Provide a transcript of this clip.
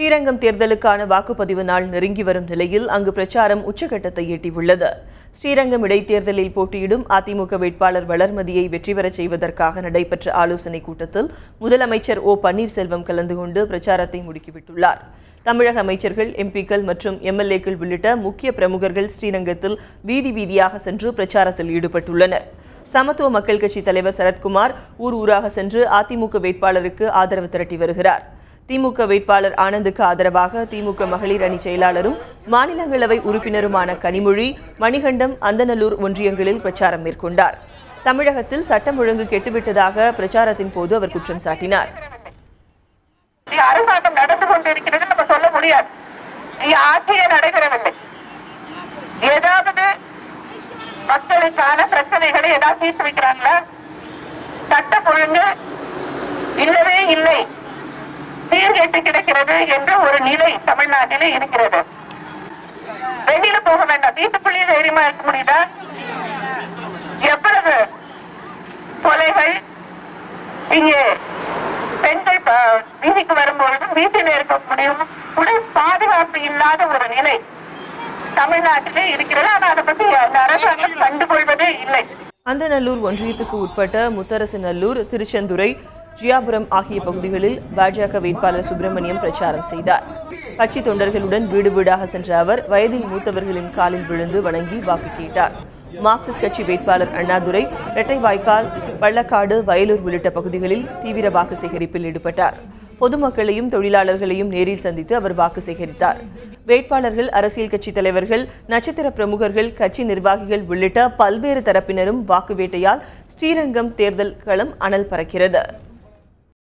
ஸ்ரீரங்கம் தேர்தலுக்கான வாக்குப்பதிவு நாள் நெருங்கி வரும் நிலையில் அங்கு பிரச்சாரம் உச்சகட்டத்தை எட்டியுள்ளது. ஸ்ரீரங்கம் இடைத்தேர்தலில் போட்டியிடும் அதிமுக வேட்பாளர் வளர்மதியை வெற்றி பெறச் செய்வதற்காக நடைபெற்ற ஆலோசனைக் கூட்டத்தில் முதலமைச்சர் ஓ பன்னீர்செல்வம் கலந்து கொண்டு பிரச்சாரத்தை முடுக்கிவிட்டுள்ளார். தமிழக அமைச்சர்கள், எம்பிக்கள் மற்றும் எம்எல்ஏக்கள் உள்ளிட்ட முக்கிய பிரமுகர்கள் ஸ்ரீரங்கத்தில் வீதி வீதியாக சென்று பிரச்சாரத்தில் ஈடுபட்டுள்ளனர். சமத்துவ மக்கள் கட்சி தலைவர் சரத்குமார் ஊராக சென்று அதிமுக வேட்பாளருக்கு ஆதரவு திரட்டி வருகிறார். திமுக வேட்பாளர் ஆனந்துக்கு ஆதரவாக திமுக மகளிர் அணி செயலாளரும் மாநிலங்களவை உறுப்பினருமான கனிமொழி, மணிகண்டம், அந்தநல்லூர் ஒன்றியங்களில் பிரச்சாரம் மேற்கொண்டார். தமிழகத்தில் சட்டம் ஒழுங்கு கெட்டுவிட்டதாக பிரச்சாரத்தின் போது அவர் குற்றம் சாட்டினார். அரசாங்கம் நடந்து கொண்டிருக்கிறது நம்ம சொல்ல முடியாது. ஆட்சியே நடைபெறவில்லை. ஏதாவது மக்களுக்கான பிரச்சனைகளை ஏதாவது தீர்த்து வைக்கிறாங்களா? சட்டம் ஒழுங்கு இல்லவே இல்லை, சீர்கெட்டு கிடக்கிறது என்ற ஒரு நிலை தமிழ்நாட்டிலே இருக்கிறது. வெளியில போக வேண்டாம், வீட்டுக்குள்ளேயே தைரியமா இருக்க முடியுதா? எவ்வளவு கொலைகள்! இங்கே பெண்கள் வீதிக்கு வரும்பொழுது வீட்டில் இருக்க முடியும் உடல் பாதுகாப்பு இல்லாத ஒரு நிலை தமிழ்நாட்டிலே இருக்கிறது. ஆனால் அதை பத்தி அரசாங்கம் கண்டுகொள்வதே இல்லை. அந்தநல்லூர் ஒன்றியத்துக்கு உட்பட்ட முத்தரசநல்லூர், திருச்செந்துறை, ஜியாபுரம் ஆகிய பகுதிகளில் பாஜக வேட்பாளர் சுப்பிரமணியம் பிரச்சாரம் செய்தார். கட்சி தொண்டர்களுடன் வீடு வீடாக சென்ற அவர் வயதில் மூத்தவர்களின் காலில் விழுந்து வணங்கி வாக்கு கேட்டார். மார்க்சிஸ்ட் கட்சி வேட்பாளர் அண்ணாதுரை ரெட்டைவாய்க்கால், பள்ளக்காடு, வயலூர் உள்ளிட்ட பகுதிகளில் தீவிர வாக்கு சேகரிப்பில் ஈடுபட்டார். பொதுமக்களையும் தொழிலாளர்களையும் நேரில் சந்தித்து அவர் வாக்கு சேகரித்தார். வேட்பாளர்கள், அரசியல் கட்சி தலைவர்கள், நட்சத்திர பிரமுகர்கள், கட்சி நிர்வாகிகள் உள்ளிட்ட பல்வேறு தரப்பினரும் வாக்கு வேட்டையால் ஸ்ரீரங்கம் தேர்தல் களம் அனல் பறக்கிறது.